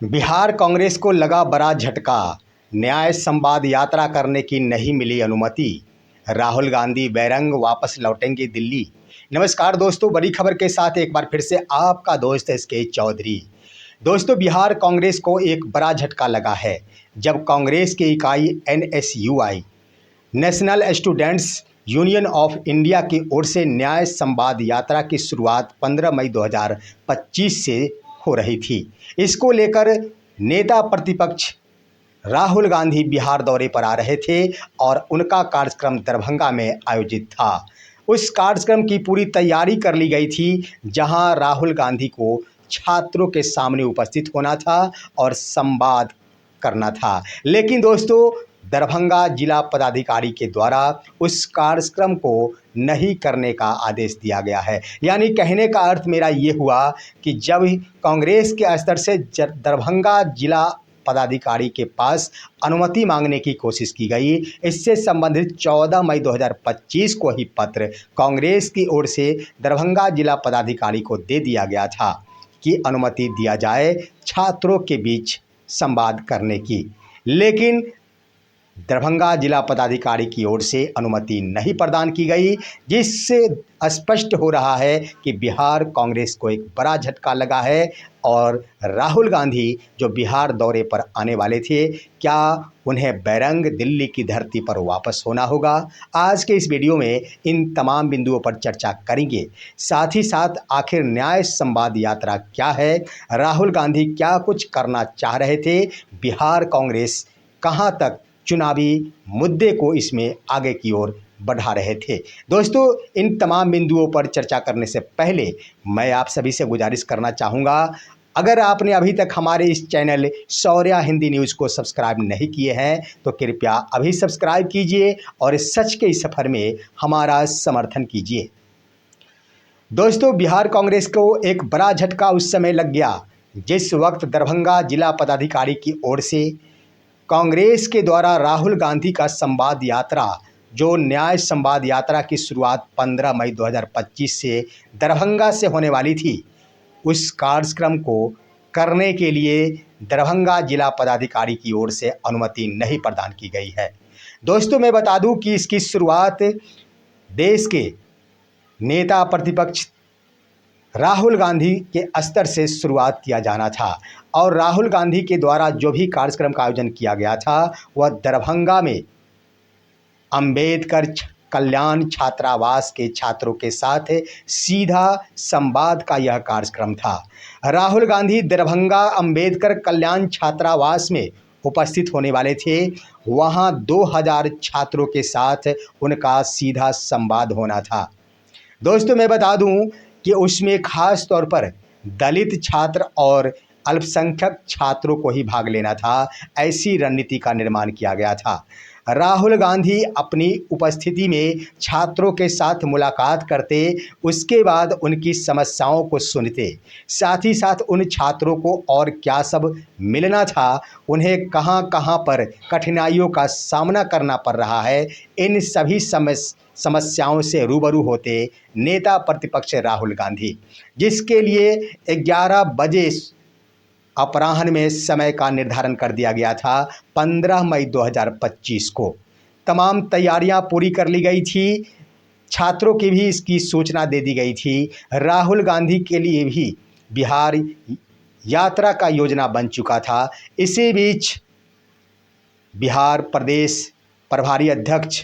बिहार कांग्रेस को लगा बड़ा झटका। न्याय संवाद यात्रा करने की नहीं मिली अनुमति। राहुल गांधी बेरंग वापस लौटेंगे दिल्ली। नमस्कार दोस्तों, बड़ी खबर के साथ एक बार फिर से आपका दोस्त एसके चौधरी। दोस्तों, बिहार कांग्रेस को एक बड़ा झटका लगा है जब कांग्रेस की इकाई NSUI national students union of India की ओर से न्याय संवाद यात्रा की शुरुआत 15 मई 2025 से हो रही थी। इसको लेकर नेता प्रतिपक्ष राहुल गांधी बिहार दौरे पर आ रहे थे और उनका कार्यक्रम दरभंगा में आयोजित था। उस कार्यक्रम की पूरी तैयारी कर ली गई थी, जहां राहुल गांधी को छात्रों के सामने उपस्थित होना था और संवाद करना था। लेकिन दोस्तों, दरभंगा जिला पदाधिकारी के द्वारा उस कार्यक्रम को नहीं करने का आदेश दिया गया है। यानी कहने का अर्थ मेरा ये हुआ कि जब कांग्रेस के स्तर से दरभंगा जिला पदाधिकारी के पास अनुमति मांगने की कोशिश की गई, इससे संबंधित 14 मई 2025 को ही पत्र कांग्रेस की ओर से दरभंगा जिला पदाधिकारी को दे दिया गया था कि अनुमति दिया जाए छात्रों के बीच संवाद करने की। लेकिन दरभंगा जिला पदाधिकारी की ओर से अनुमति नहीं प्रदान की गई, जिससे स्पष्ट हो रहा है कि बिहार कांग्रेस को एक बड़ा झटका लगा है और राहुल गांधी जो बिहार दौरे पर आने वाले थे, क्या उन्हें बेरंग दिल्ली की धरती पर वापस होना होगा। आज के इस वीडियो में इन तमाम बिंदुओं पर चर्चा करेंगे। साथ ही साथ आखिर न्याय संवाद यात्रा क्या है, राहुल गांधी क्या कुछ करना चाह रहे थे, बिहार कांग्रेस कहां तक चुनावी मुद्दे को इसमें आगे की ओर बढ़ा रहे थे। दोस्तों, इन तमाम बिंदुओं पर चर्चा करने से पहले मैं आप सभी से गुजारिश करना चाहूँगा, अगर आपने अभी तक हमारे इस चैनल शौर्या हिंदी न्यूज़ को सब्सक्राइब नहीं किए हैं तो कृपया अभी सब्सक्राइब कीजिए और इस सच के इस सफ़र में हमारा समर्थन कीजिए। दोस्तों, बिहार कांग्रेस को एक बड़ा झटका उस समय लग गया जिस वक्त दरभंगा जिला पदाधिकारी की ओर से कांग्रेस के द्वारा राहुल गांधी का संवाद यात्रा, जो न्याय संवाद यात्रा की शुरुआत 15 मई 2025 से दरभंगा से होने वाली थी, उस कार्यक्रम को करने के लिए दरभंगा जिला पदाधिकारी की ओर से अनुमति नहीं प्रदान की गई है। दोस्तों, मैं बता दूं कि इसकी शुरुआत देश के नेता प्रतिपक्ष राहुल गांधी के स्तर से शुरुआत किया जाना था और राहुल गांधी के द्वारा जो भी कार्यक्रम का आयोजन किया गया था वह दरभंगा में अंबेडकर कल्याण छात्रावास के छात्रों के साथ सीधा संवाद का यह कार्यक्रम था। राहुल गांधी दरभंगा अंबेडकर कल्याण छात्रावास में उपस्थित होने वाले थे। वहां 2000 छात्रों के साथ उनका सीधा संवाद होना था। दोस्तों, मैं बता दूं कि उसमें खास तौर पर दलित छात्र और अल्पसंख्यक छात्रों को ही भाग लेना था, ऐसी रणनीति का निर्माण किया गया था। राहुल गांधी अपनी उपस्थिति में छात्रों के साथ मुलाकात करते, उसके बाद उनकी समस्याओं को सुनते, साथ ही साथ उन छात्रों को और क्या सब मिलना था, उन्हें कहां कहां पर कठिनाइयों का सामना करना पड़ रहा है, इन सभी समस्याओं से रूबरू होते नेता प्रतिपक्ष राहुल गांधी, जिसके लिए 11 बजे अपराह्न में समय का निर्धारण कर दिया गया था 15 मई 2025 को। तमाम तैयारियां पूरी कर ली गई थी, छात्रों की भी इसकी सूचना दे दी गई थी। राहुल गांधी के लिए भी बिहार यात्रा का योजना बन चुका था। इसी बीच बिहार प्रदेश प्रभारी अध्यक्ष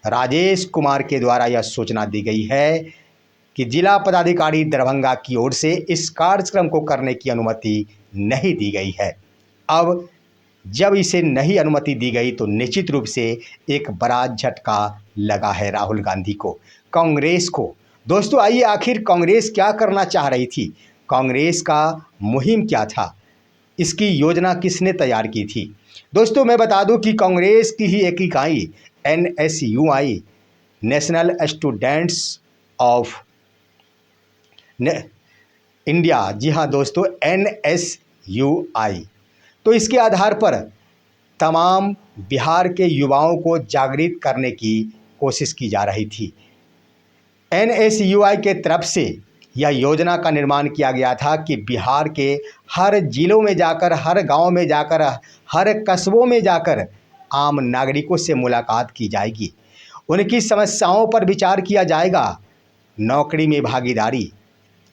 राजेश कुमार के द्वारा यह सूचना दी गई है कि जिला पदाधिकारी दरभंगा की ओर से इस कार्यक्रम को करने की अनुमति नहीं दी गई है। अब जब इसे नहीं अनुमति दी गई तो निश्चित रूप से एक बड़ा झटका लगा है राहुल गांधी को, कांग्रेस को। दोस्तों, आइए आखिर कांग्रेस क्या करना चाह रही थी, कांग्रेस का मुहिम क्या था, इसकी योजना किसने तैयार की थी। दोस्तों, मैं बता दूं कि कांग्रेस की ही एक इकाई NSUI national students of India, जी हाँ दोस्तों, एनएसयूआई, तो इसके आधार पर तमाम बिहार के युवाओं को जागृत करने की कोशिश की जा रही थी। एनएसयूआई के तरफ से यह योजना का निर्माण किया गया था कि बिहार के हर जिलों में जाकर, हर गांव में जाकर, हर कस्बों में जाकर आम नागरिकों से मुलाकात की जाएगी, उनकी समस्याओं पर विचार किया जाएगा, नौकरी में भागीदारी।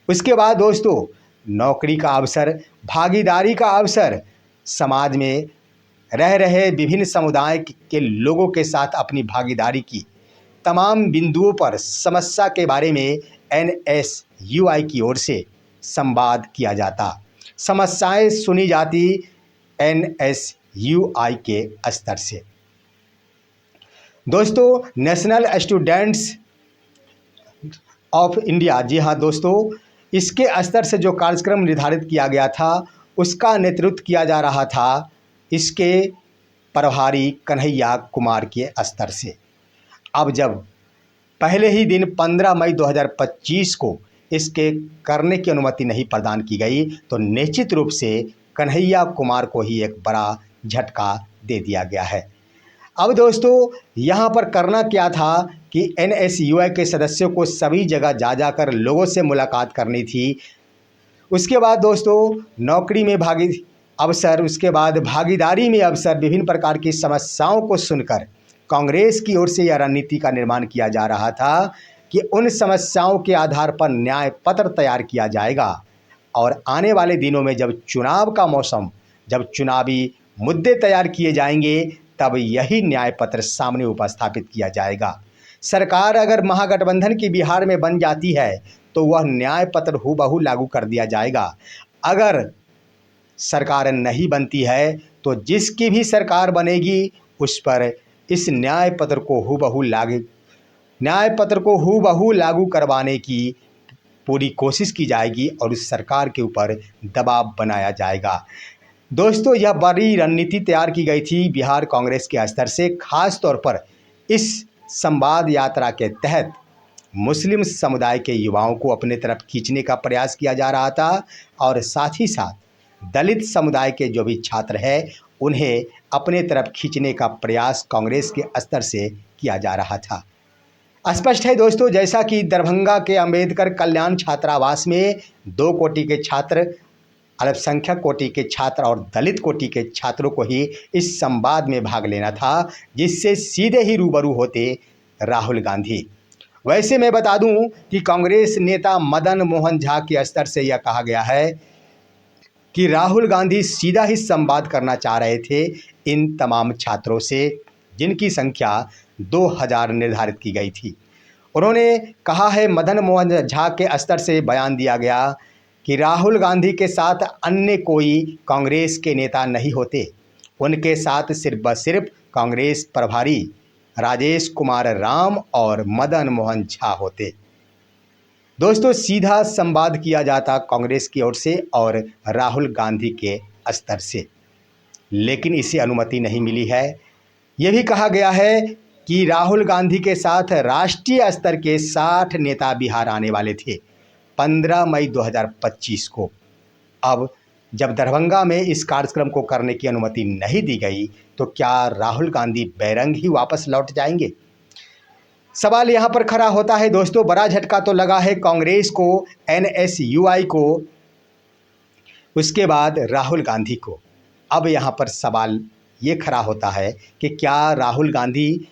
उसके बाद दोस्तों, नौकरी का अवसर, भागीदारी का अवसर, समाज में रह रहे विभिन्न समुदाय के लोगों के साथ अपनी भागीदारी की तमाम बिंदुओं पर समस्या के बारे में NSUI की ओर से संवाद किया जाता, समस्याएं सुनी जाती NSUI के स्तर से। दोस्तों, नेशनल स्टूडेंट्स ऑफ इंडिया, जी हाँ दोस्तों, इसके स्तर से जो कार्यक्रम निर्धारित किया गया था उसका नेतृत्व किया जा रहा था इसके प्रभारी कन्हैया कुमार के स्तर से। अब जब पहले ही दिन 15 मई 2025 को इसके करने की अनुमति नहीं प्रदान की गई तो निश्चित रूप से कन्हैया कुमार को ही एक बड़ा झटका दे दिया गया है। अब दोस्तों, यहाँ पर करना क्या था कि NSUI के सदस्यों को सभी जगह जा जाकर लोगों से मुलाकात करनी थी। उसके बाद दोस्तों, नौकरी में अवसर, उसके बाद भागीदारी में अवसर, विभिन्न प्रकार की समस्याओं को सुनकर कांग्रेस की ओर से यह रणनीति का निर्माण किया जा रहा था कि उन समस्याओं के आधार पर न्याय पत्र तैयार किया जाएगा और आने वाले दिनों में जब चुनाव का मौसम, जब चुनावी मुद्दे तैयार किए जाएंगे तब यही न्याय पत्र सामने उपस्थापित किया जाएगा। सरकार अगर महागठबंधन की बिहार में बन जाती है तो वह न्याय पत्र हूबहू लागू कर दिया जाएगा। अगर सरकार नहीं बनती है तो जिसकी भी सरकार बनेगी उस पर इस न्याय पत्र को हूबहू लागू करवाने की पूरी कोशिश की जाएगी और उस सरकार के ऊपर दबाव बनाया जाएगा। दोस्तों, यह बड़ी रणनीति तैयार की गई थी बिहार कांग्रेस के स्तर से। खास तौर पर इस संवाद यात्रा के तहत मुस्लिम समुदाय के युवाओं को अपने तरफ खींचने का प्रयास किया जा रहा था और साथ ही साथ दलित समुदाय के जो भी छात्र हैं उन्हें अपने तरफ खींचने का प्रयास कांग्रेस के स्तर से किया जा रहा था। स्पष्ट है दोस्तों, जैसा कि दरभंगा के अंबेडकर कल्याण छात्रावास में 2 कोटि के छात्र, अल्पसंख्यक कोटि के छात्र और दलित कोटि के छात्रों को ही इस संवाद में भाग लेना था, जिससे सीधे ही रूबरू होते राहुल गांधी। वैसे मैं बता दूं कि कांग्रेस नेता मदन मोहन झा के स्तर से यह कहा गया है कि राहुल गांधी सीधा ही संवाद करना चाह रहे थे इन तमाम छात्रों से, जिनकी संख्या 2000 निर्धारित की गई थी। उन्होंने कहा है, मदन मोहन झा के स्तर से बयान दिया गया कि राहुल गांधी के साथ अन्य कोई कांग्रेस के नेता नहीं होते, उनके साथ सिर्फ व सिर्फ कांग्रेस प्रभारी राजेश कुमार राम और मदन मोहन झा होते। दोस्तों, सीधा संवाद किया जाता कांग्रेस की ओर से और राहुल गांधी के स्तर से, लेकिन इसे अनुमति नहीं मिली है। यह भी कहा गया है कि राहुल गांधी के साथ राष्ट्रीय स्तर के 60 नेता बिहार आने वाले थे 15 मई 2025 को। अब जब दरभंगा में इस कार्यक्रम को करने की अनुमति नहीं दी गई तो क्या राहुल गांधी बैरंग ही वापस लौट जाएंगे? सवाल यहाँ पर खड़ा होता है दोस्तों। बड़ा झटका तो लगा है कांग्रेस को, NSUI को, उसके बाद राहुल गांधी को। अब यहाँ पर सवाल ये खड़ा होता है कि क्या राहुल गांधी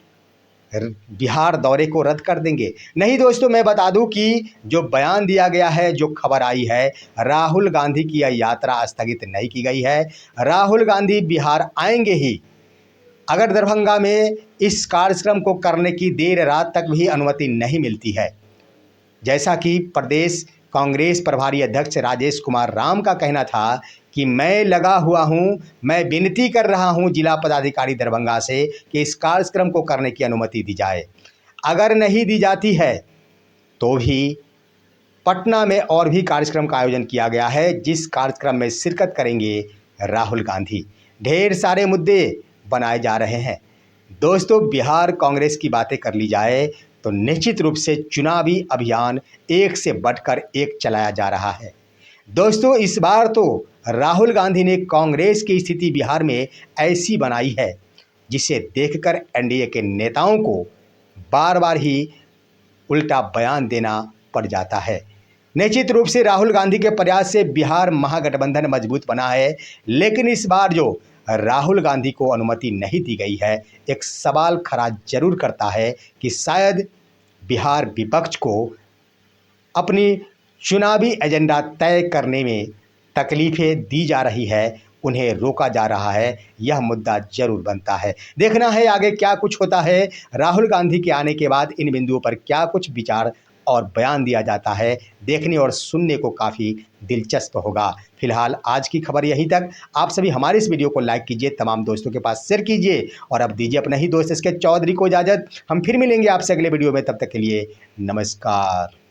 बिहार दौरे को रद्द कर देंगे? नहीं दोस्तों, मैं बता दूं कि जो बयान दिया गया है, जो खबर आई है, राहुल गांधी की यह यात्रा स्थगित नहीं की गई है। राहुल गांधी बिहार आएंगे ही। अगर दरभंगा में इस कार्यक्रम को करने की देर रात तक भी अनुमति नहीं मिलती है, जैसा कि प्रदेश कांग्रेस प्रभारी अध्यक्ष राजेश कुमार राम का कहना था कि मैं लगा हुआ हूं, मैं विनती कर रहा हूं जिला पदाधिकारी दरभंगा से कि इस कार्यक्रम को करने की अनुमति दी जाए। अगर नहीं दी जाती है तो भी पटना में और भी कार्यक्रम का आयोजन किया गया है, जिस कार्यक्रम में शिरकत करेंगे राहुल गांधी। ढेर सारे मुद्दे बनाए जा रहे हैं दोस्तों। बिहार कांग्रेस की बातें कर ली जाए तो निश्चित रूप से चुनावी अभियान एक से बढ़कर एक चलाया जा रहा है दोस्तों। इस बार तो राहुल गांधी ने कांग्रेस की स्थिति बिहार में ऐसी बनाई है जिसे देखकर NDA के नेताओं को बार बार ही उल्टा बयान देना पड़ जाता है। निश्चित रूप से राहुल गांधी के प्रयास से बिहार महागठबंधन मजबूत बना है, लेकिन इस बार जो राहुल गांधी को अनुमति नहीं दी गई है, एक सवाल खड़ा जरूर करता है कि शायद बिहार विपक्ष को अपनी चुनावी एजेंडा तय करने में तकलीफ़ें दी जा रही है, उन्हें रोका जा रहा है। यह मुद्दा जरूर बनता है। देखना है आगे क्या कुछ होता है। राहुल गांधी के आने के बाद इन बिंदुओं पर क्या कुछ विचार और बयान दिया जाता है, देखने और सुनने को काफ़ी दिलचस्प होगा। फिलहाल आज की खबर यहीं तक। आप सभी हमारे इस वीडियो को लाइक कीजिए, तमाम दोस्तों के पास शेयर कीजिए और अब दीजिए अपने ही दोस्त इसके चौधरी को इजाज़त। हम फिर मिलेंगे आपसे अगले वीडियो में, तब तक के लिए नमस्कार।